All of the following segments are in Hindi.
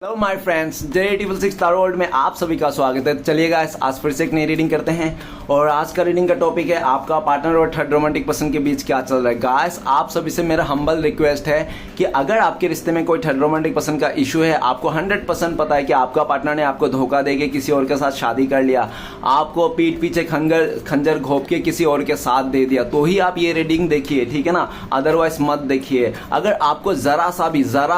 Hello my friends, J666 star world में आप सभी का स्वागत है। चलिए गाइस, आज फिर से एक नई रीडिंग करते हैं और आज का रीडिंग का टॉपिक है आपका पार्टनर और थर्ड रोमांटिक पर्सन के बीच क्या चल रहा है। गाइस, आप सभी से मेरा हम्बल रिक्वेस्ट है कि अगर आपके रिश्ते में कोई थर्ड रोमांटिक पर्सन का इशू है, आपको 100% पता है कि आपका पार्टनर ने आपको धोखा देके किसी और के साथ शादी कर लिया, आपको पीठ पीछे खंजर घोंप के किसी और के साथ दे दिया, तो ही आप ये रीडिंग देखिए, ठीक है ना। अदरवाइज मत देखिए। अगर आपको जरा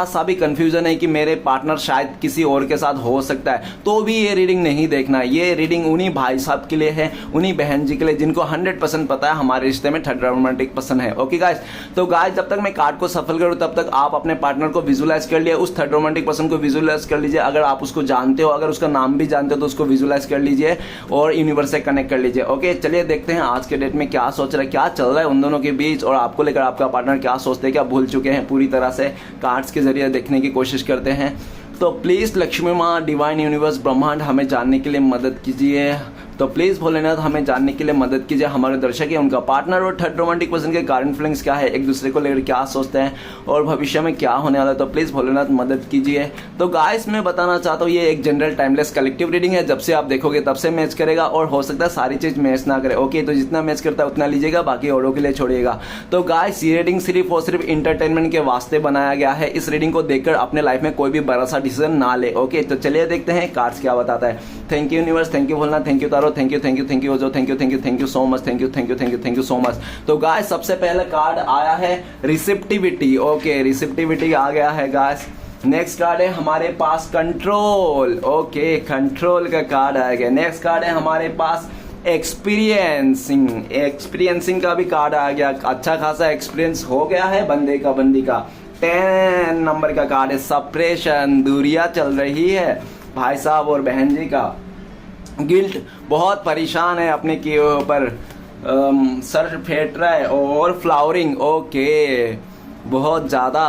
सा भी कंफ्यूजन है कि मेरे पार्टनर शायद किसी और के साथ हो सकता है, तो भी ये रीडिंग नहीं देखना। ये रीडिंग उन्हीं भाई साहब के लिए है, उन्हीं बहन जी के लिए जिनको 100% पता है हमारे रिश्ते में थर्ड रोमांटिक पर्सन है। ओके गाइस, तो गाइस जब तक मैं कार्ड को सफल करूं तब तक आप अपने पार्टनर को विजुअलाइज कर लिए, उस थर्ड रोमांटिक पर्सन को विजुअलाइज कर लीजिए। अगर आप उसको जानते हो, अगर उसका नाम भी जानते हो तो उसको विजुअलाइज कर लीजिए और यूनिवर्स से कनेक्ट कर लीजिए। ओके, चलिए देखते हैं आज के डेट में क्या सोच रहा है, क्या चल रहा है उन दोनों के बीच और आपको लेकर आपका पार्टनर क्या सोचते हैं, क्या भूल चुके हैं। पूरी तरह से कार्ड्स के जरिए देखने की कोशिश करते हैं। तो प्लीज़ लक्ष्मी माँ, डिवाइन यूनिवर्स, ब्रह्मांड हमें जानने के लिए मदद कीजिए। तो प्लीज़ भोलेनाथ हमें जानने के लिए मदद कीजिए। हमारे दर्शक है, उनका पार्टनर और थर्ड रोमांटिक पर्सन के करंट फीलिंग्स क्या है, एक दूसरे को लेकर क्या सोचते हैं और भविष्य में क्या होने वाला है। तो प्लीज़ भोलेनाथ मदद कीजिए। तो गाइस, मैं बताना चाहता हूँ ये एक जनरल टाइमलेस कलेक्टिव रीडिंग है। जब से आप देखोगे तब से मैच करेगा और हो सकता है सारी चीज़ मैच ना करे। ओके, तो जितना मैच करता है उतना लीजिएगा, बाकी औरों के लिए छोड़िएगा। तो गाइस, ये रीडिंग सिर्फ और सिर्फ इंटरटेनमेंट के वास्ते बनाया गया है। इस रीडिंग को देखकर अपने लाइफ में कोई भी बड़ा सा डिसीजन ना ले। ओके, तो चलिए देखते हैं कार्ड्स क्या बताता है। Thank you universe, thank you Bholenath, thank you tarot, thank you जो, thank you so much, thank you so much. तो गाइस, सबसे पहले कार्ड आया है रिसेप्टिविटी। ओके, रिसेप्टिविटी आ गया है गाइस। नेक्स्ट कार्ड है हमारे पास कंट्रोल। ओके, कंट्रोल का कार्ड आ गया। नेक्स्ट कार्ड है हमारे पास एक्सपीरियंसिंग का भी कार्ड आ गया। अच्छा खासा एक्सपीरियंस हो गया है बंदी का। 10 नंबर का कार्ड है सप्रेशन, दूरियां चल रही है भाई साहब और बहन जी का। गिल्ट, बहुत परेशान है अपने किए ऊपर, सर फेट रहा है और फ्लावरिंग। ओके, बहुत ज़्यादा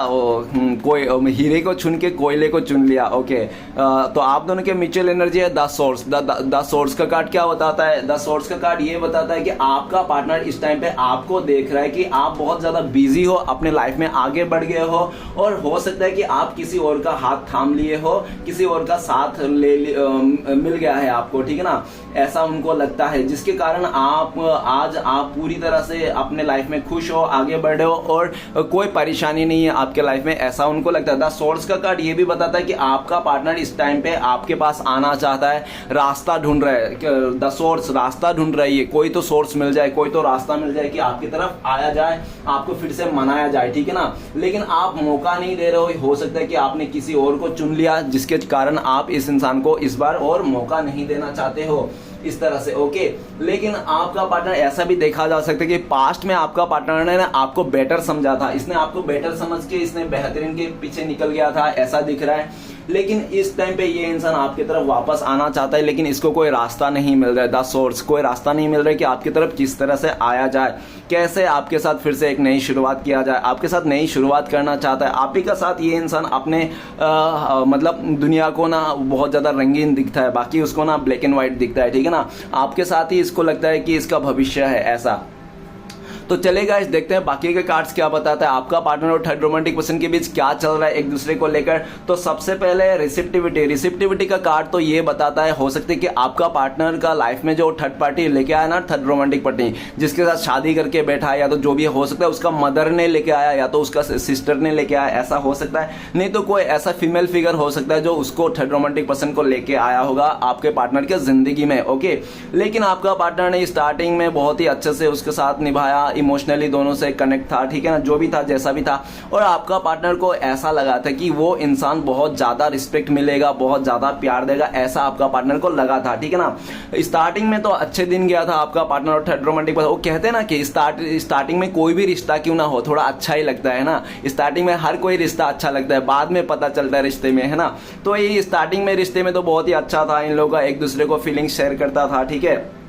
कोई हीरे को चुन के कोयले को चुन लिया। ओके, तो आप दोनों के म्यूचुअल एनर्जी है द सोर्स का कार्ड क्या बताता है? द सोर्स का कार्ड ये बताता है कि आपका पार्टनर इस टाइम पे आपको देख रहा है कि आप बहुत ज़्यादा बिजी हो, अपने लाइफ में आगे बढ़ गए हो और हो सकता है कि आप किसी और का हाथ थाम लिए हो, किसी और का साथ मिल गया है आपको, ठीक है ना। ऐसा उनको लगता है, जिसके कारण आज आप पूरी तरह से अपने लाइफ में खुश हो, आगे बढ़े हो और कोई परेशानी नहीं है आपके लाइफ में, ऐसा उनको लगता है। द सोर्स का कार्ड ये भी बताता है कि आपका पार्टनर इस टाइम पे आपके पास आना चाहता है, रास्ता ढूंढ रहा है। द सोर्स रास्ता ढूंढ रही है, कोई तो सोर्स मिल जाए, कोई तो रास्ता मिल जाए कि आपकी तरफ आया जाए, आपको फिर से मनाया जाए, ठीक है ना। लेकिन आप मौका नहीं दे रहे हो सकता है कि आपने किसी और को चुन लिया, जिसके कारण आप इस इंसान को इस बार और मौका नहीं देना चाहते हो, इस तरह से। ओके, लेकिन आपका पार्टनर, ऐसा भी देखा जा सकता है कि पास्ट में आपका पार्टनर ने आपको बेटर समझा था, इसने आपको बेटर समझ के इसने बेहतरीन के पीछे निकल गया था, ऐसा दिख रहा है। लेकिन इस टाइम पे ये इंसान आपकी तरफ वापस आना चाहता है, लेकिन इसको कोई रास्ता नहीं मिल रहा है। द सोर्स, कोई रास्ता नहीं मिल रहा है कि आपकी तरफ किस तरह से आया जाए, कैसे आपके साथ फिर से एक नई शुरुआत किया जाए। आपके साथ नई शुरुआत करना चाहता है। आप ही का साथ ये इंसान अपने मतलब दुनिया को ना बहुत ज़्यादा रंगीन दिखता है, बाकी उसको ना ब्लैक एंड व्हाइट दिखता है, ठीक है ना। आपके साथ ही इसको लगता है कि इसका भविष्य है, ऐसा। तो चलेगा, इस देखते हैं बाकी के कार्ड्स क्या बताता है, आपका पार्टनर और थर्ड रोमांटिक पर्सन के बीच क्या चल रहा है एक दूसरे को लेकर। तो सबसे पहले रिसेप्टिविटी का कार्ड तो ये बताता है, हो सकता है कि आपका पार्टनर का लाइफ में जो थर्ड पार्टी लेके आया ना, थर्ड रोमांटिक पार्टी जिसके साथ शादी करके बैठा है, या तो जो भी हो सकता है उसका मदर ने लेके आया या तो उसका सिस्टर ने लेके आया, ऐसा हो सकता है। नहीं तो कोई ऐसा फीमेल फिगर हो सकता है जो उसको थर्ड रोमांटिक पर्सन को लेके आया होगा आपके पार्टनर के जिंदगी में। ओके, लेकिन आपका पार्टनर ने स्टार्टिंग में बहुत ही अच्छे से उसके साथ निभाया, इमोशनली दोनों से कनेक्ट था, ठीक है ना, जो भी था जैसा भी था। और आपका पार्टनर को ऐसा लगा था कि वो इंसान बहुत ज्यादा रिस्पेक्ट मिलेगा, बहुत ज्यादा प्यार देगा, ऐसा आपका पार्टनर को लगा था, ठीक है ना। स्टार्टिंग में तो अच्छे दिन गया था आपका पार्टनर और थर्ड रोमांटिक पर्सन। वो कहते हैं ना कि स्टार्टिंग में कोई भी रिश्ता क्यों ना हो, थोड़ा अच्छा ही लगता है ना। स्टार्टिंग में हर कोई रिश्ता अच्छा लगता है, बाद में पता चलता है रिश्ते में, है ना। तो ये स्टार्टिंग में रिश्ते में तो बहुत ही अच्छा था, इन लोगों का एक दूसरे को फीलिंग शेयर करता था, ठीक है।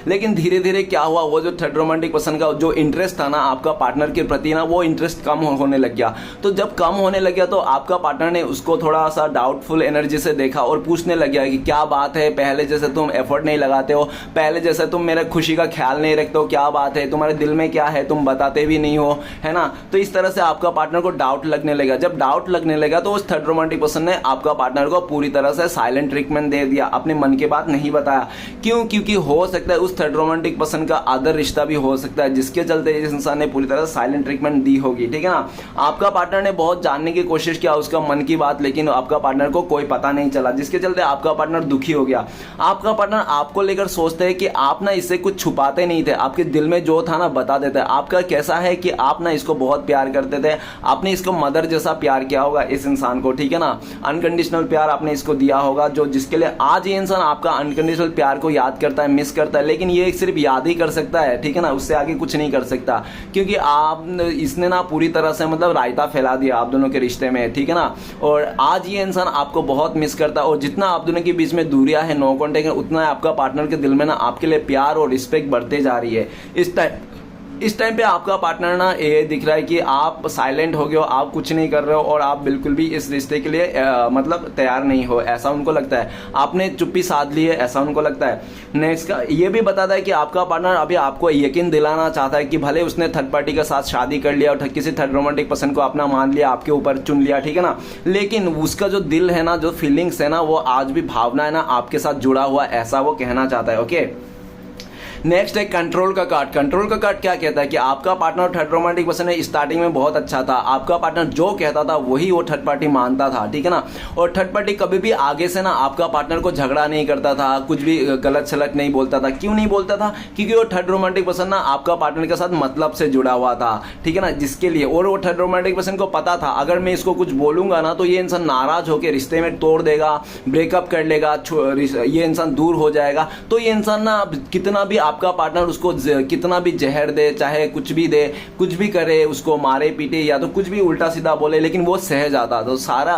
लेकिन धीरे धीरे क्या हुआ, वो जो थर्ड रोमांटिक पर्सन का जो इंटरेस्ट था ना आपका पार्टनर के प्रति ना, वो इंटरेस्ट कम होने लग गया। तो जब कम होने लग गया तो आपका पार्टनर ने उसको थोड़ा सा डाउटफुल एनर्जी से देखा और पूछने लग गया कि क्या बात है, पहले जैसे तुम एफर्ट नहीं लगाते हो, पहले जैसे तुम मेरे खुशी का ख्याल नहीं रखते हो, क्या बात है, तुम्हारे दिल में क्या है, तुम बताते भी नहीं हो, है ना। तो इस तरह से आपका पार्टनर को डाउट लगने लगा। जब डाउट लगने लगा तो उस थर्ड रोमांटिक पर्सन ने आपका पार्टनर को पूरी तरह से साइलेंट ट्रीटमेंट दे दिया, अपने मन की बात नहीं बताया। क्यों? क्योंकि हो सकता है उस थर्ड रोमांटिक पर्सन का अदर रिश्ता भी हो सकता है, जिसके चलते इस इंसान ने पूरी तरह साइलेंट ट्रीटमेंट दी होगी, ठीक है ना। आपका पार्टनर ने बहुत जानने की कोशिश किया उसका मन की बात, लेकिन आपका पार्टनर को कोई पता नहीं चला, जिसके चलते आपका पार्टनर दुखी हो गया। आपका पार्टनर आपको लेकर सोचते हैं कि आप ना इससे कुछ छुपाते नहीं थे, आपके दिल में जो था ना बता देते। आपका कैसा है कि आप ना इसको बहुत प्यार करते थे, आपने इसको मदर जैसा प्यार किया होगा इस इंसान को, ठीक है ना। अनकंडीशनल प्यार आपने इसको दिया होगा, जो जिसके लिए आज ये इंसान आपका अनकंडीशनल प्यार को याद करता है, मिस करता है, लेकिन ये सिर्फ याद ही कर सकता है, ठीक है ना, उससे आगे कुछ नहीं कर सकता। क्योंकि आप इसने ना पूरी तरह से मतलब रायता फैला दिया आप दोनों के रिश्ते में, ठीक है ना। और आज ये इंसान आपको बहुत मिस करता है, और जितना आप दोनों के बीच में दूरियां है, नो कॉन्टेक्ट है, उतना आपका पार्टनर के दिल में ना आपके लिए प्यार और रिस्पेक्ट बढ़ते जा रही है। इस टाइम पे आपका पार्टनर ना ये दिख रहा है कि आप साइलेंट हो गए हो, आप कुछ नहीं कर रहे हो, और आप बिल्कुल भी इस रिश्ते के लिए मतलब तैयार नहीं हो, ऐसा उनको लगता है। आपने चुप्पी साध ली है, ऐसा उनको लगता है। नेक्स्ट का ये भी बताता है कि आपका पार्टनर अभी आपको यकीन दिलाना चाहता है कि भले उसने थर्ड पार्टी के साथ शादी कर लिया और किसी थर्ड रोमांटिक पर्सन को अपना मान लिया, आपके ऊपर चुन लिया, ठीक है ना, लेकिन उसका जो दिल है ना, जो फीलिंग्स है ना, वो आज भी भावना है ना आपके साथ जुड़ा हुआ, ऐसा वो कहना चाहता है। ओके, नेक्स्ट है कंट्रोल का कार्ड। कंट्रोल का कार्ड क्या कहता है कि आपका पार्टनर थर्ड रोमांटिक पर्सन है, स्टार्टिंग में बहुत अच्छा था, आपका पार्टनर जो कहता था वही वो थर्ड पार्टी मानता था, ठीक है ना। और थर्ड पार्टी कभी भी आगे से ना आपका पार्टनर को झगड़ा नहीं करता था, कुछ भी गलत सलत नहीं बोलता था। क्यों नहीं बोलता था? क्योंकि वो थर्ड रोमांटिक पर्सन ना आपका पार्टनर के साथ मतलब से जुड़ा हुआ था, ठीक है ना, जिसके लिए। और वो थर्ड रोमांटिक पर्सन को पता था अगर मैं इसको कुछ बोलूंगा ना तो ये इंसान नाराज होकर रिश्ते में तोड़ देगा, ब्रेकअप कर लेगा, ये इंसान दूर हो जाएगा। तो ये इंसान ना कितना भी आपका पार्टनर उसको कितना भी जहर दे, चाहे कुछ भी दे, कुछ भी करे, उसको मारे पीटे या तो कुछ भी उल्टा सीधा बोले, लेकिन वो सह जाता था, तो सारा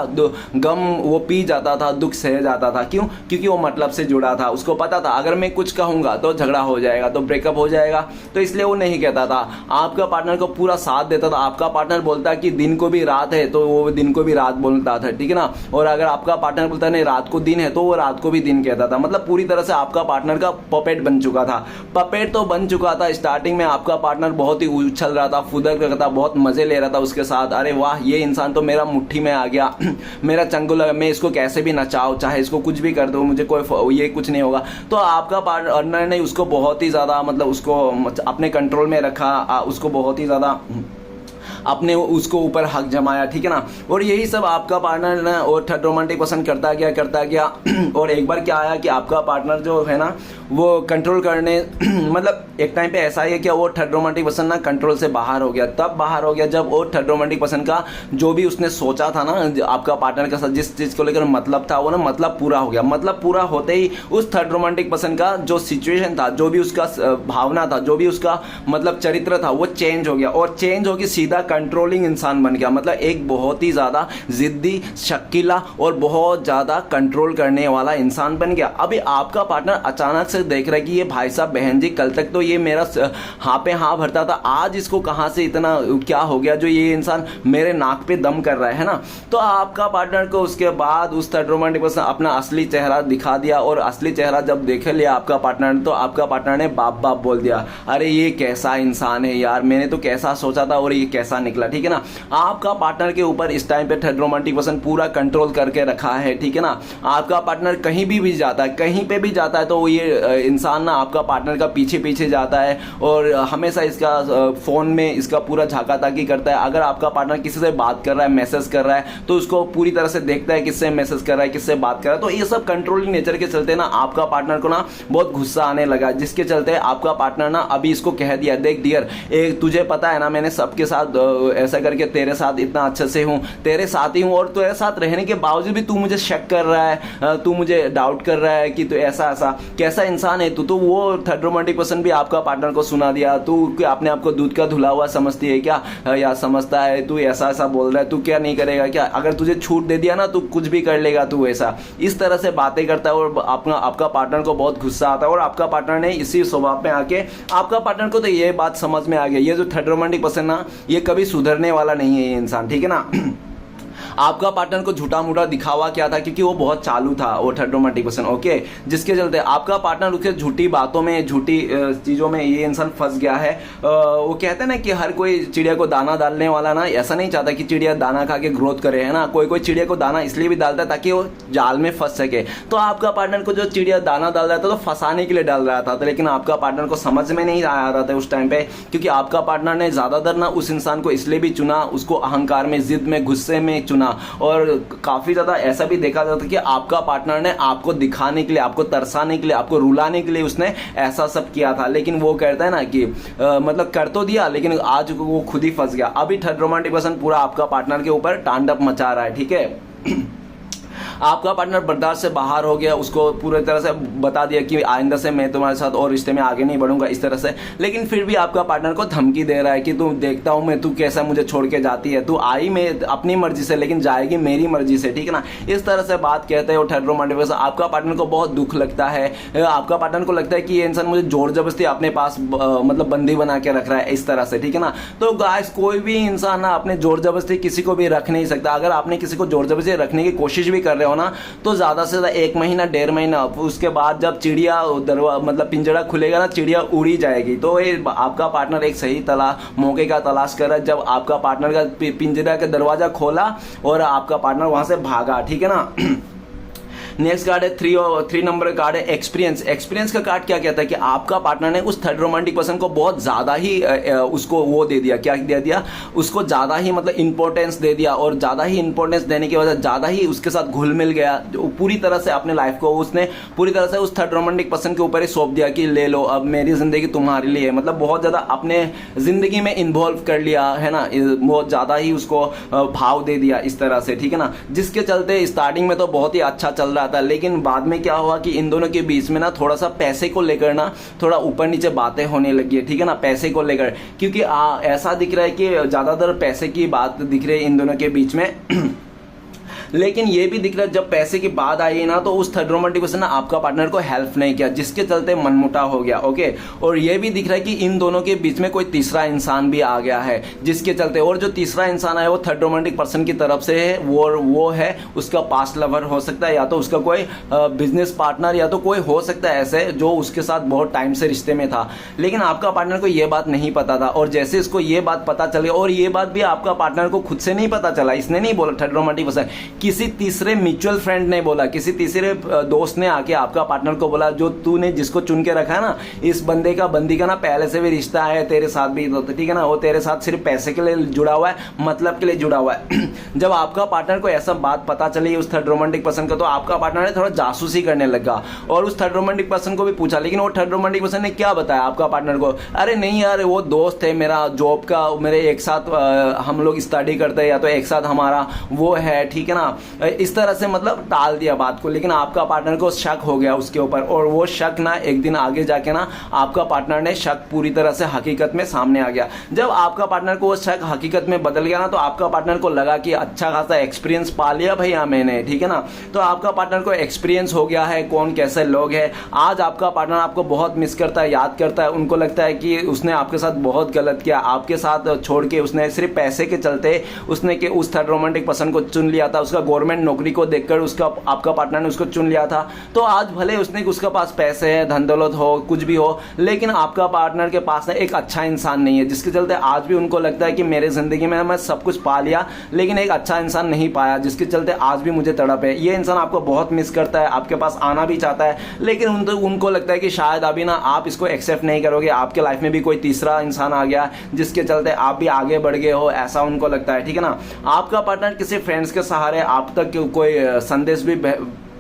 गम वो पी जाता था, दुख सह जाता था। क्यों? क्योंकि वो मतलब से जुड़ा था, उसको पता था अगर मैं कुछ कहूंगा तो झगड़ा हो जाएगा, तो ब्रेकअप हो जाएगा, तो इसलिए वो नहीं कहता था। आपका पार्टनर को पूरा साथ देता था। आपका पार्टनर बोलता कि दिन को भी रात है तो वो दिन को भी रात बोलता था, ठीक है ना। और अगर आपका पार्टनर बोलता नहीं रात को दिन है तो वो रात को भी दिन कहता था। मतलब पूरी तरह से आपका पार्टनर का पपेट बन चुका था। पपेट तो बन चुका था। स्टार्टिंग में आपका पार्टनर बहुत ही उछल रहा था, फुदक रहा था, बहुत मजे ले रहा था उसके साथ। अरे वाह, ये इंसान तो मेरा मुट्ठी में आ गया मेरा चंगुल, मैं इसको कैसे भी नचाऊं, चाहे इसको कुछ भी कर दो, मुझे कोई ये कुछ नहीं होगा। तो आपका पार्टनर ने उसको बहुत ही ज्यादा मतलब उसको अपने कंट्रोल में रखा, उसको बहुत ही ज्यादा अपने उसको ऊपर हक जमाया, ठीक है ना। और यही सब आपका पार्टनर ना और थर्ड रोमांटिक पसंद करता गया और एक बार क्या आया कि आपका पार्टनर जो है ना वो कंट्रोल करने मतलब एक टाइम पे ऐसा ही है कि वो थर्ड रोमांटिक पसंद ना कंट्रोल से बाहर हो गया। तब बाहर हो गया जब वो थर्ड रोमांटिक पसंद का जो भी उसने सोचा था ना आपका पार्टनर के साथ, जिस चीज को लेकर मतलब था वो ना मतलब पूरा हो गया। मतलब पूरा होते ही उस थर्ड रोमांटिक पसंद का जो सिचुएशन था, जो भी उसका भावना था, जो भी उसका मतलब चरित्र था, वो चेंज हो गया। और चेंज होकर सीधा कंट्रोलिंग इंसान बन गया। मतलब एक बहुत ही ज्यादा जिद्दी, शकीला और बहुत ज्यादा कंट्रोल करने वाला इंसान बन गया। अभी आपका पार्टनर अचानक से देख रहा है कि ये भाई साहब बहन जी कल तक तो ये मेरा हाँ पे हाँ भरता था, आज इसको कहां से इतना क्या हो गया जो ये इंसान मेरे नाक पे दम कर रहा है ना। तो आपका पार्टनर को उसके बाद उस थर्ड रोमांटिक पर्सन अपना असली चेहरा दिखा दिया। और असली चेहरा जब देख लिया आपका पार्टनर, तो आपका पार्टनर ने बाप बाप बोल दिया, अरे ये कैसा इंसान है यार, मैंने तो कैसा सोचा था और ये कैसा निकला, ठीक है ना। आपका पार्टनर के ऊपर इस टाइम पे थर्ड रोमांटिक पर्सन पूरा कंट्रोल करके रखा है, ठीक है ना। आपका पार्टनर कहीं भी जाता है, कहीं पे भी जाता है तो ये इंसान ना आपका पार्टनर का पीछे पीछे जाता है और हमेशा इसका फोन में इसका पूरा झाका ताकी करता है। अगर आपका पार्टनर किसी से बात कर रहा है, मैसेज कर रहा है, तो उसको पूरी तरह से देखता है किससे मैसेज कर रहा है, किससे बात कर रहा है। तो ये सब कंट्रोलिंग नेचर के चलते ना आपका पार्टनर को ना बहुत गुस्सा आने लगा, जिसके चलते आपका पार्टनर ना अभी इसको कह दिया, देख डियर, एक तुझे पता है ना मैंने सबके साथ ऐसा करके तेरे साथ इतना अच्छे से हूँ, तेरे साथ ही हूँ, और तेरे साथ रहने के बावजूद भी तू मुझे शक कर रहा है, तू मुझे डाउट कर रहा है कि तू ऐसा ऐसा कैसा इंसान है तू। तो वो थर्ड रोमांटिक पर्सन भी आपका पार्टनर को सुना दिया, तू अपने आप को दूध का धुला हुआ समझती है क्या, या समझता है तू ऐसा ऐसा बोल रहा है, तू क्या नहीं करेगा क्या, अगर तुझे छूट दे दिया ना तू कुछ भी कर लेगा तू, ऐसा इस तरह से बातें करता है। और आपका पार्टनर को बहुत गुस्सा आता है, और आपका पार्टनर ने इसी स्वभाव में आके, आपका पार्टनर को तो ये बात समझ में आ गई, ये जो थर्ड रोमांटिक पर्सन ना ये कभी सुधरने वाला नहीं है ये इंसान, ठीक है ना। आपका पार्टनर को झूठा मूठा दिखावा क्या था, क्योंकि वो बहुत चालू था वो थर्ड रोमांटिक पर्सन, ओके, जिसके चलते आपका पार्टनर उसके झूठी बातों में, झूठी चीज़ों में ये इंसान फंस गया है। वो कहते हैं ना कि हर कोई चिड़िया को दाना डालने वाला ना ऐसा नहीं चाहता कि चिड़िया दाना खा के ग्रोथ करे, है ना। कोई कोई चिड़िया को दाना इसलिए भी डालता है ताकि वो जाल में फंस सके। तो आपका पार्टनर को जो चिड़िया दाना डाल रहा था तो फंसाने के लिए डाल रहा था, तो लेकिन आपका पार्टनर को समझ में नहीं आ रहा था उस टाइम पे, क्योंकि आपका पार्टनर ने ज़्यादातर ना उस इंसान को इसलिए भी चुना, उसको अहंकार में, जिद में, गुस्से में चुना। और काफी ज्यादा ऐसा भी देखा जाता है कि आपका पार्टनर ने आपको दिखाने के लिए, आपको तरसाने के लिए, आपको रुलाने के लिए उसने ऐसा सब किया था। लेकिन वो कहता है ना कि मतलब कर तो दिया, लेकिन आज वो खुद ही फंस गया। अभी थर्ड रोमांटिक पर्सन पूरा आपका पार्टनर के ऊपर तांडव मचा रहा है, ठीक है। आपका पार्टनर बर्दाश्त से बाहर हो गया, उसको पूरी तरह से बता दिया कि आइंदा से मैं तुम्हारे साथ और रिश्ते में आगे नहीं बढ़ूंगा इस तरह से, लेकिन फिर भी आपका पार्टनर को धमकी दे रहा है कि तू देखता हूं मैं, तू कैसा मुझे छोड़ के जाती है, तू आई मैं अपनी मर्जी से लेकिन जाएगी मेरी मर्जी से, ठीक है ना। इस तरह से बात कहते हैं वो थर्ड रोमांटिक पर्सन। आपका पार्टनर को बहुत दुख लगता है, आपका पार्टनर को लगता है कि ये इंसान मुझे जोर जबरदस्ती अपने पास मतलब बंदी बना के रख रहा है इस तरह से, ठीक है ना। तो गाइस कोई भी इंसान ना अपने जोर जबरदस्ती किसी को भी रख नहीं सकता। अगर आपने किसी को जोर जबरदस्ती रखने की कोशिश भी कर रहे हो ना तो ज्यादा से ज्यादा 1 महीना 1.5 महीना, उसके बाद जब चिड़िया मतलब पिंजरा खुलेगा ना, चिड़िया उड़ी जाएगी। तो ये आपका पार्टनर एक सही मौके का तलाश कर रहा है। जब आपका पार्टनर का पिंजरा का दरवाजा खोला और आपका पार्टनर वहां से भागा, ठीक है ना। नेक्स्ट कार्ड है 3 नंबर कार्ड है एक्सपीरियंस। एक्सपीरियंस का कार्ड क्या कहता है कि आपका पार्टनर ने उस थर्ड रोमांटिक पर्सन को बहुत ज्यादा ही उसको वो दे दिया, क्या दे दिया, उसको ज्यादा ही मतलब इंपॉर्टेंस दे दिया, और ज्यादा ही इंपॉर्टेंस देने की वजह ज्यादा ही उसके साथ घुल मिल गया। पूरी तरह से अपने लाइफ को उसने पूरी तरह से उस थर्ड रोमांटिक पर्सन के ऊपर ही सौंप दिया कि ले लो अब मेरी जिंदगी तुम्हारे लिए, मतलब बहुत ज्यादा अपने जिंदगी में इन्वॉल्व कर लिया है ना, बहुत ज्यादा ही उसको भाव दे दिया इस तरह से, ठीक है ना। जिसके चलते स्टार्टिंग में तो बहुत ही अच्छा चल रहा था, लेकिन बाद में क्या हुआ कि इन दोनों के बीच में ना थोड़ा सा पैसे को लेकर ना थोड़ा ऊपर नीचे बातें होने लगी है, ठीक है ना, पैसे को लेकर। क्योंकि ऐसा दिख रहा है कि ज्यादातर पैसे की बात दिख रही है इन दोनों के बीच में। लेकिन ये भी दिख रहा है जब पैसे की बात आई ना तो उस थर्ड रोमांटिक पर्सन ने आपका पार्टनर को हेल्प नहीं किया, जिसके चलते मनमुटाव हो गया, ओके। और ये भी दिख रहा है कि इन दोनों के बीच में कोई तीसरा इंसान भी आ गया है, जिसके चलते, और जो तीसरा इंसान है वो थर्ड रोमांटिक पर्सन की तरफ से है, वो है उसका पास्ट लवर हो सकता है, या तो उसका कोई बिजनेस पार्टनर, या तो कोई हो सकता है ऐसे जो उसके साथ बहुत टाइम से रिश्ते में था। लेकिन आपका पार्टनर को ये बात नहीं पता था, और जैसे इसको ये बात पता चली, और ये बात भी आपका पार्टनर को खुद से नहीं पता चला, इसने नहीं बोला थर्ड रोमांटिक पर्सन, किसी तीसरे म्यूचुअल फ्रेंड ने बोला, किसी तीसरे दोस्त ने आके आपका पार्टनर को बोला, जो तूने जिसको चुन के रखा है ना, इस बंदी का ना पहले से भी रिश्ता है तेरे साथ भी, ठीक है ना, वो तेरे साथ सिर्फ पैसे के लिए जुड़ा हुआ है, मतलब के लिए जुड़ा हुआ है। जब आपका पार्टनर को ऐसा बात पता चली उस थर्ड रोमांटिक पर्सन का, तो आपका पार्टनर ने थोड़ा जासूसी करने लगा और उस थर्ड रोमांटिक पर्सन को भी पूछा। लेकिन वो थर्ड रोमांटिक पर्सन ने क्या बताया आपका पार्टनर को, अरे नहीं यार वो दोस्त है मेरा जॉब का, मेरे एक साथ हम लोग स्टडी करते हैं, या तो एक साथ हमारा वो है, ठीक है ना, इस तरह से मतलब टाल दिया बात को। लेकिन आपका पार्टनर को शक हो गया उसके ऊपर, और वो शक ना एक दिन आगे जाके ना आपका पार्टनर ने शक पूरी तरह से हकीकत में सामने आ गया। जब आपका पार्टनर को वो शक हकीकत में बदल गया ना, तो आपका पार्टनर को लगा कि अच्छा खासा एक्सपीरियंस पा लिया भैया मैंने, ठीक है ना। तो आपका पार्टनर को एक्सपीरियंस हो गया है कौन कैसे लोग हैं। आज आपका पार्टनर आपको बहुत मिस करता है, याद करता है, उनको लगता है कि उसने आपके साथ बहुत गलत किया, आपके साथ छोड़ के उसने सिर्फ पैसे के चलते उसने कि उस थर्ड रोमांटिक पर्सन को चुन लिया था, उसका गवर्नमेंट नौकरी को देखकर उसका आपका पार्टनर ने उसको चुन लिया था। तो आज भले उसके पास पैसे है, धन दौलत हो, कुछ भी हो, लेकिन आपका पार्टनर के पास ना एक अच्छा इंसान नहीं है, जिसके चलते आज भी उनको लगता है कि मेरे जिंदगी में मैं सब कुछ पा लिया लेकिन एक अच्छा इंसान नहीं पाया, जिसके चलते आज भी मुझे तड़प है। ये इंसान आपको बहुत मिस करता है, आपके पास आना भी चाहता है, लेकिन उनको लगता है कि शायद अभी ना आप इसको एक्सेप्ट नहीं करोगे, आपके लाइफ में भी कोई तीसरा इंसान आ गया जिसके चलते आप भी आगे बढ़ गए हो, ऐसा उनको लगता है, ठीक है ना। आपका पार्टनर किसी फ्रेंड्स के सहारे आप तक कोई संदेश भी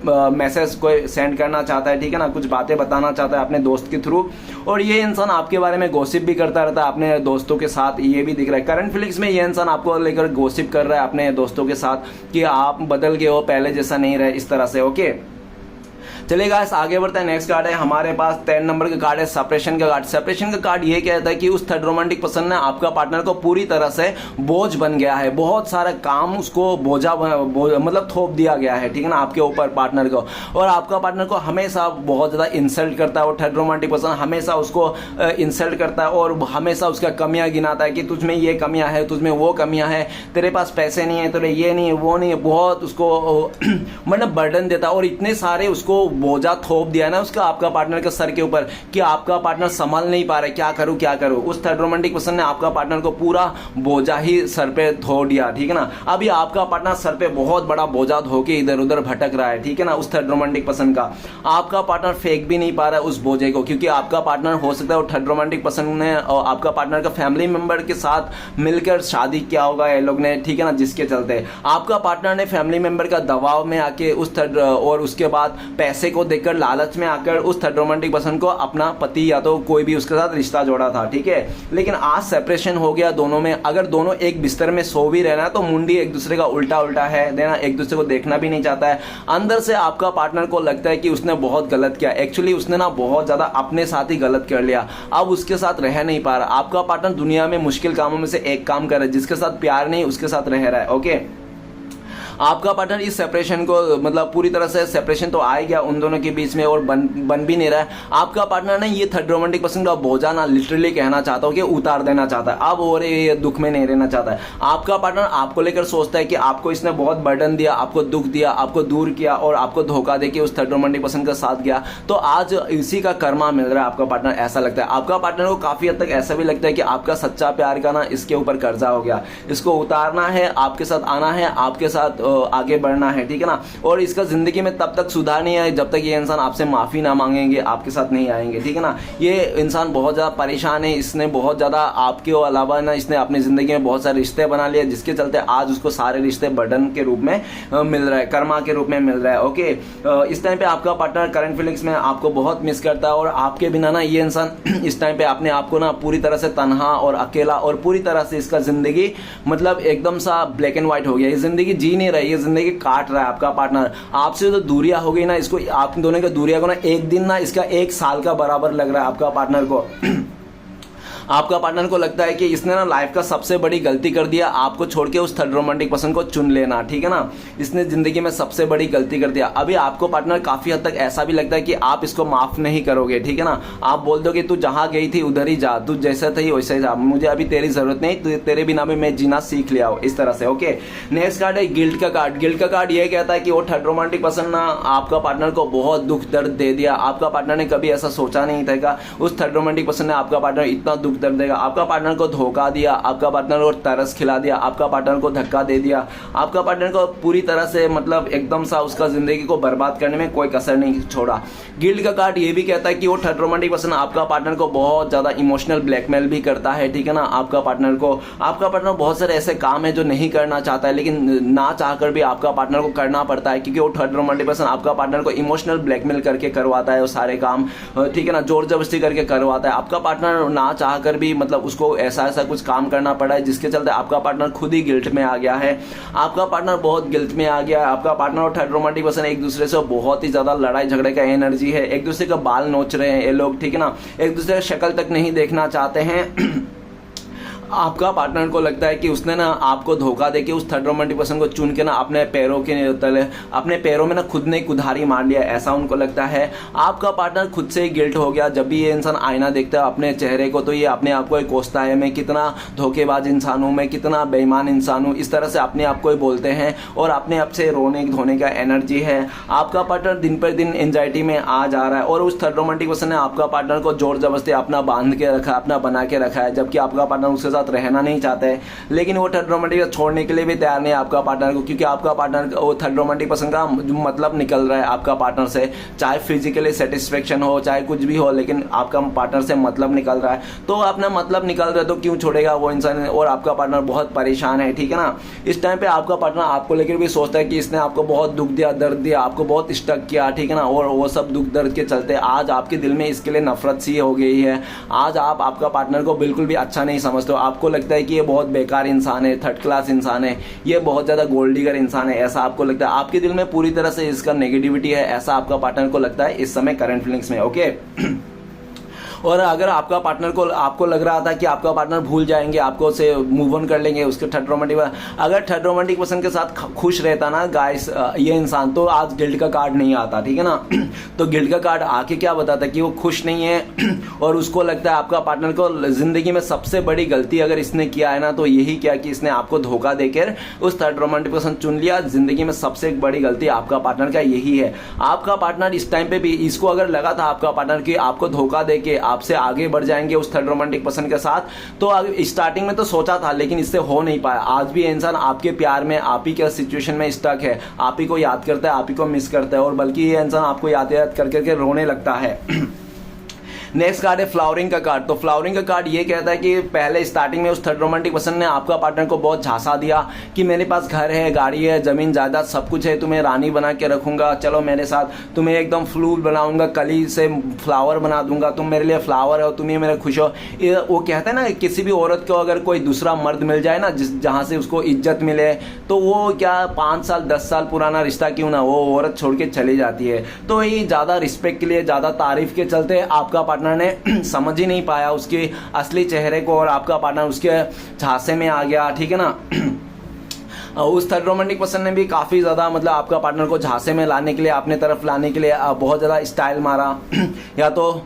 मैसेज कोई सेंड करना चाहता है, ठीक है ना, कुछ बातें बताना चाहता है अपने दोस्त के थ्रू, और ये इंसान आपके बारे में गॉसिप भी करता रहता है अपने दोस्तों के साथ। ये भी दिख रहा है करंट फीलिंग्स में, ये इंसान आपको लेकर गॉसिप कर रहा है अपने दोस्तों के साथ कि आप बदल गए हो, पहले जैसा नहीं रहे, इस तरह से। ओके, चलिए गाइस आगे बढ़ते हैं। नेक्स्ट कार्ड है हमारे पास 10 नंबर का कार्ड है सेपरेशन का कार्ड। सेपरेशन का कार्ड ये कहता है कि उस थर्ड रोमांटिक पर्सन ने आपका पार्टनर को पूरी तरह से बोझ बन गया है, बहुत सारा काम उसको बोझा मतलब थोप दिया गया है, ठीक है ना, आपके ऊपर पार्टनर को। और आपका पार्टनर को हमेशा बहुत ज़्यादा इंसल्ट करता है, वो थर्ड रोमांटिक पर्सन हमेशा उसको इंसल्ट करता है और हमेशा उसका कमियां गिनाता है कि तुझमें ये कमियां है, तुझमें वो कमियां है, तेरे पास पैसे नहीं है, तेरे ये नहीं है, वो नहीं है, बहुत उसको मतलब बर्डन देता है और इतने सारे उसको बोझा थोप दिया ना उसका आपका पार्टनर के सर के ऊपर कि आपका पार्टनर संभाल नहीं पा रहा, क्या करूं क्या करूं। उस थर्ड रोमांटिक पर्सन ने आपका पार्टनर को पूरा बोझा ही सर पे धो दिया, ठीक है ना। अभी आपका पार्टनर सर पे बहुत बड़ा बोझा धो के इधर उधर भटक रहा है, ठीक है ना, उस थर्ड रोमांटिक पर्सन का। आपका पार्टनर फेंक भी नहीं पा रहा है उस बोझे को, क्योंकि आपका पार्टनर हो सकता है वो थर्ड रोमांटिक पर्सन ने आपका पार्टनर का फैमिली मेंबर के साथ मिलकर शादी किया होगा ये लोग ने, ठीक है ना, जिसके चलते आपका पार्टनर ने फैमिली मेंबर का दबाव में आके उस थर्ड और उसके बाद पैसे को देखकर लालच में आकर उस थर्ड रोमांटिक पर्सन को अपना पति या तो कोई भी उसके साथ रिश्ता जोड़ा था, ठीक है। लेकिन आज सेपरेशन हो गया दोनों में। अगर दोनों एक बिस्तर में सो भी रहना है तो मुंडी एक दूसरे का उल्टा उल्टा है देना, एक दूसरे को देखना भी नहीं चाहता है। अंदर से आपका पार्टनर को लगता है कि उसने बहुत गलत किया, एक्चुअली उसने ना बहुत ज्यादा अपने साथ ही गलत कर लिया, अब उसके साथ रह नहीं पा रहा। आपका पार्टनर दुनिया में मुश्किल कामों में से एक काम कर रहा है, जिसके साथ प्यार नहीं उसके साथ रह रहा है। ओके, आपका पार्टनर इस सेपरेशन को मतलब पूरी तरह से सेपरेशन तो आ गया उन दोनों के बीच में और बन भी नहीं रहा है। आपका पार्टनर ने ये थर्ड रोमांटिक पर्सन का बोझा ना लिटरली कहना चाहता हूँ कि उतार देना चाहता है, अब और ये दुख में नहीं रहना चाहता है। आपका पार्टनर आपको लेकर सोचता है कि आपको इसने बहुत बर्डन दिया, आपको दुख दिया, आपको दूर किया और आपको धोखा दे के उस थर्ड रोमांटिक पर्सन का साथ गया, तो आज इसी का कर्मा मिल रहा है आपका पार्टनर, ऐसा लगता है। आपका पार्टनर को काफी हद तक ऐसा भी लगता है कि आपका सच्चा प्यार का ना इसके ऊपर कर्जा हो गया, इसको उतारना है, आपके साथ आना है, आपके साथ आगे बढ़ना है, ठीक है ना। और इसका जिंदगी में तब तक सुधार नहीं आए जब तक ये इंसान आपसे माफी ना मांगेंगे, आपके साथ नहीं आएंगे, ठीक है ना। ये इंसान बहुत ज्यादा परेशान है, इसने बहुत ज्यादा आपके अलावा ना इसने अपनी जिंदगी में बहुत सारे रिश्ते बना लिए, जिसके चलते आज उसको सारे रिश्ते बर्डन के रूप में मिल रहा है, कर्मा के रूप में मिल रहा है। ओके, इस टाइम पे आपका पार्टनर करंट फीलिंग्स में आपको बहुत मिस करता है और आपके बिना ना ये इंसान इस टाइम पे अपने आप को ना पूरी तरह से तन्हा और अकेला और पूरी तरह से इसका जिंदगी मतलब एकदम सा ब्लैक एंड व्हाइट हो गया। ये जिंदगी जी नहीं रही, ये जिंदगी काट रहा है आपका पार्टनर। आपसे तो दूरियां हो गई ना, इसको आप दोनों की दूरियां को ना एक दिन ना इसका 1 साल का बराबर लग रहा है आपका पार्टनर को। आपका पार्टनर को लगता है कि इसने ना लाइफ का सबसे बड़ी गलती कर दिया, आपको छोड़ के उस थर्ड रोमांटिक पर्सन को चुन लेना, ठीक है ना। इसने जिंदगी में सबसे बड़ी गलती कर दिया। अभी आपको पार्टनर काफी हद तक ऐसा भी लगता है कि आप इसको माफ नहीं करोगे, ठीक है ना। आप बोल दो कि तू जहां गई थी उधर ही जा, तू जैसा था वैसा ही जा, मुझे अभी तेरी जरूरत नहीं, तू तेरे बिना भी मैं जीना सीख लिया हूं, इस तरह से। ओके, नेक्स्ट कार्ड है गिल्ट का कार्ड। गिल्ट का कार्ड ये कहता है कि वो थर्ड रोमांटिक पर्सन ना आपका पार्टनर को बहुत दुख दर्द दे दिया। आपका पार्टनर ने कभी ऐसा सोचा नहीं था कि उस थर्ड रोमांटिक पर्सन ने आपका पार्टनर इतना दुख दर्द देगा। आपका पार्टनर को धोखा दिया, आपका पार्टनर को तरस खिला दिया, आपका पार्टनर को धक्का दे दिया, आपका पार्टनर को पूरी तरह से मतलब एकदम सा उसका जिंदगी को बर्बाद करने में कोई कसर नहीं छोड़ा। गिल्ट का कार्ड ये भी कहता है कि वो थर्ड रोमांटिक पर्सन आपका पार्टनर को बहुत ज्यादा इमोशनल ब्लैकमेल भी करता है, ठीक है ना। आपका पार्टनर बहुत सारे ऐसे काम है जो नहीं करना चाहता है, लेकिन ना चाहकर भी आपका पार्टनर को करना पड़ता है, क्योंकि वो थर्ड रोमांटिक पर्सन आपका पार्टनर को इमोशनल ब्लैकमेल करके करवाता है वो सारे काम, ठीक है ना, जोर जबरदस्ती करके करवाता है। आपका पार्टनर ना चाहकर भी मतलब उसको ऐसा कुछ काम करना पड़ा है, जिसके चलते आपका पार्टनर खुद ही गिल्ट में आ गया है। आपका पार्टनर बहुत गिल्ट में आ गया है। आपका पार्टनर और थर्ड रोमांटिक पर्सन एक दूसरे से बहुत ही ज्यादा लड़ाई झगड़े का एनर्जी है, एक दूसरे का बाल नोच रहे हैं ये लोग, ठीक है ना, एक दूसरे की शक्ल तक नहीं देखना चाहते हैं। आपका पार्टनर को लगता है कि उसने ना आपको धोखा देके उस थर्ड रोमांटिक पर्सन को चुन के ना अपने पैरों के तले अपने पैरों में ना खुद ने कुल्हाड़ी मार लिया, ऐसा उनको लगता है। आपका पार्टनर खुद से ही गिल्ट हो गया। जब भी ये इंसान आईना देखता है अपने चेहरे को तो ये अपने आप को कोसता है, मैं कितना धोखेबाज इंसान हूँ, मैं कितना बेईमान इंसान हूँ, इस तरह से अपने आप को ही बोलते हैं और अपने आप से रोने धोने का एनर्जी है। आपका पार्टनर दिन पर दिन एंजाइटी में आ जा रहा है और उस थर्ड रोमांटिक पर्सन ने आपका पार्टनर को जोर जबरदस्ती अपना बांध के रखा, अपना बना के रखा है, जबकि आपका पार्टनर उसके साथ रहना नहीं चाहते हैं, लेकिन वो थर्ड रोमांटिक छोड़ने के लिए भी तैयार नहीं है आपका पार्टनर को, क्योंकि आपका पार्टनर वो थर्ड रोमांटिक पर्सन का मतलब निकल रहा है आपका पार्टनर से, चाहे फिजिकली सेटिस्फेक्शन हो चाहे कुछ भी हो, लेकिन आपका पार्टनर से मतलब निकल रहा है। तो अपना मतलब निकल रहा है तो क्यों छोड़ेगा वो इंसान, और आपका पार्टनर बहुत परेशान है, ठीक है ना। इस टाइम पे आपका पार्टनर आपको लेकर भी सोचता है कि इसने आपको बहुत दुख दिया, दर्द दिया, आपको बहुत स्टक किया, ठीक है ना, और वो सब दुख दर्द के चलते आज आपके दिल में इसके लिए नफरत सी हो गई है। आज आप आपका पार्टनर को बिल्कुल भी अच्छा नहीं समझते हो, आपको लगता है कि ये बहुत बेकार इंसान है, थर्ड क्लास इंसान है, ये बहुत ज़्यादा गोल्ड डिगर इंसान है, ऐसा आपको लगता है। आपके दिल में पूरी तरह से इसका नेगेटिविटी है, ऐसा आपका पार्टनर को लगता है इस समय करंट फीलिंग्स में, ओके। और अगर आपका पार्टनर को आपको लग रहा था कि आपका पार्टनर भूल जाएंगे, आपको से मूव ऑन कर लेंगे उसके थर्ड रोमांटिक, अगर थर्ड रोमांटिक पर्सन के साथ खुश रहता ना गाइस ये इंसान, तो आज गिल्ट का कार्ड नहीं आता, ठीक है ना। तो गिल्ट का कार्ड आके क्या बताता कि वो खुश नहीं है और उसको लगता है आपका पार्टनर को जिंदगी में सबसे बड़ी गलती अगर इसने किया है ना तो यही किया कि इसने आपको धोखा देकर उस थर्ड रोमांटिक पर्सन चुन लिया। जिंदगी में सबसे बड़ी गलती आपका पार्टनर का यही है। आपका पार्टनर इस टाइम पे भी इसको अगर लगा था आपका पार्टनर कि आपको धोखा देके आपसे आगे बढ़ जाएंगे उस थर्ड रोमांटिक पर्सन के साथ, तो स्टार्टिंग में तो सोचा था लेकिन इससे हो नहीं पाया। आज भी इंसान आपके प्यार में, आप ही के सिचुएशन में स्टक है, आप ही को याद करता है, आप ही को मिस करता है, और बल्कि ये इंसान आपको याद कर करके रोने लगता है। नेक्स्ट कार्ड है फ्लावरिंग का कार्ड। तो फ्लावरिंग का कार्ड ये कहता है कि पहले स्टार्टिंग में उस थर्ड रोमांटिक पर्सन ने आपका पार्टनर को बहुत झांसा दिया कि मेरे पास घर है, गाड़ी है, जमीन जायदाद सब कुछ है, तुम्हें रानी बना के रखूंगा, चलो मेरे साथ, तुम्हें एकदम फूल बनाऊंगा, कली से फ्लावर बना दूंगा, तुम मेरे लिए फ्लावर हो, तुम ही मेरे खुश हो। वो कहता है ना किसी भी औरत को अगर कोई दूसरा मर्द मिल जाए ना जहाँ से उसको इज्जत मिले, तो वो क्या 5 साल 10 साल पुराना रिश्ता क्यों ना, वो औरत छोड़ के चली जाती है। तो ये ज़्यादा रिस्पेक्ट के लिए, ज़्यादा तारीफ के चलते आपका पार्टनर ने समझ ही नहीं पाया उसके असली चेहरे को, और आपका पार्टनर उसके झांसे में आ गया, ठीक है ना। उस थर्ड रोमांटिक पर्सन ने भी काफ़ी ज़्यादा मतलब आपका पार्टनर को झांसे में लाने के लिए, अपने तरफ लाने के लिए बहुत ज़्यादा स्टाइल मारा या तो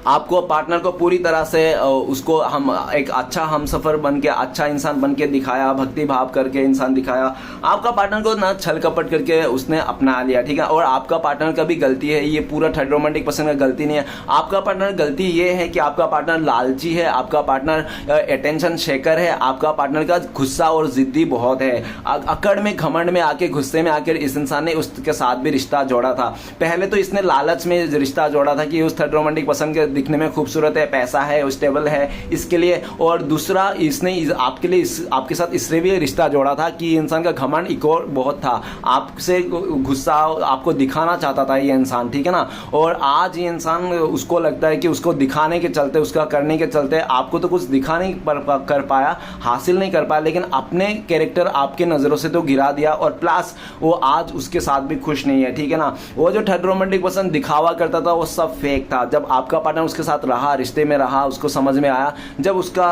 आपको पार्टनर को पूरी तरह से उसको हम एक अच्छा हमसफर बन के, अच्छा इंसान बन के दिखाया, भक्ति भाव करके इंसान दिखाया। आपका पार्टनर को ना छल कपट करके उसने अपना लिया, ठीक है। और आपका पार्टनर का भी गलती है, ये पूरा थर्ड रोमांटिक पर्सन का गलती नहीं है। आपका पार्टनर गलती ये है कि आपका पार्टनर लालची है, आपका पार्टनर अटेंशन शेकर है, आपका पार्टनर का गुस्सा और जिद्दी बहुत है। अकड़ में, घमंड में आके, गुस्से में आकर इस इंसान ने उसके साथ भी रिश्ता जोड़ा था। पहले तो इसने लालच में रिश्ता जोड़ा था कि उस थर्ड रोमांटिक पर्सन के दिखने में खूबसूरत है, पैसा है, स्टेबल है, इसके लिए। और दूसरा इसने आपके लिए आपके साथ इसलिए भी रिश्ता जोड़ा था कि इंसान का घमंड एक और बहुत था, आपसे गुस्सा आपको दिखाना चाहता था ये इंसान, ठीक है ना। और आज ये इंसान उसको लगता है कि उसको दिखाने के चलते, उसका करने के चलते आपको तो कुछ दिखा नहीं कर पाया, हासिल नहीं कर पाया, लेकिन अपने कैरेक्टर आपके नज़रों से तो गिरा दिया, और प्लस वो आज उसके साथ भी खुश नहीं है, ठीक है ना। वो जो थर्ड रोमांटिक पर्सन दिखावा करता था वो सब फेक था। जब आपका पार्टनर उसके साथ रहा, रिश्ते में रहा, उसको समझ में आया, जब उसका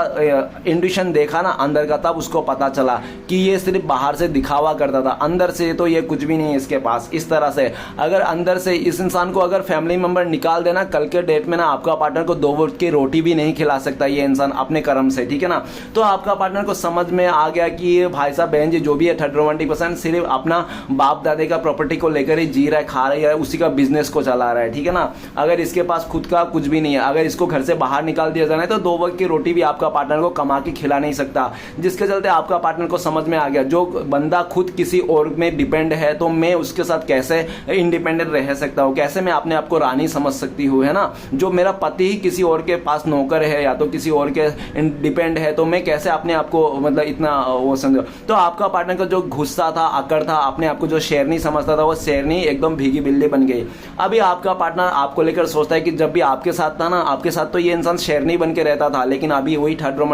इंट्यूशन देखा ना अंदर का, तब उसको पता चला कि ये सिर्फ बाहर से दिखावा करता था, अंदर से तो ये कुछ भी नहीं है इसके पास। इस तरह से अगर अंदर से इस इंसान को अगर फैमिली मेंबर निकाल देना, कल के डेट में ना आपका पार्टनर को 2 वक्त की रोटी भी नहीं खिला सकता ये इंसान अपने कर्म से, ठीक है ना। तो आपका पार्टनर को समझ में आ गया कि ये भाई साहब बहन जी जो भी है थर्ड रोमांटिक पर्सन सिर्फ अपना बाप दादे का प्रॉपर्टी को लेकर ही जी रहा है, खा रहा है, उसी का बिजनेस को चला रहा है, ठीक है ना। अगर इसके पास खुद का कुछ भी नहीं है, अगर इसको घर से बाहर निकाल दिया जाए तो 2 वक्त की रोटी भी आपका पार्टनर को कमा के खिला नहीं सकता। जिसके चलते आपका पार्टनर को समझ में आ गया जो बंदा खुद किसी और में डिपेंड है तो मैं उसके साथ कैसे इंडिपेंडेंट रह सकता हूँ, कैसे मैं अपने आप को रानी समझ सकती हूँ, है ना। जो मेरा पति ही किसी और के पास नौकर है या तो किसी और के डिपेंड है तो मैं कैसे अपने आप को मतलब इतना वो समझो। तो आपका पार्टनर का जो गुस्सा था, अकड़ था, अपने आप को जो शेरनी समझता था, वो शेरनी एकदम भीगी बिल्ली बन गई। अभी आपका पार्टनर आपको लेकर सोचता है कि जब भी आपके साथ था ना, आपके साथ तो ये इंसान शेरनी बन के रहता था, लेकिन अभी वही थर्ड रोमांटिक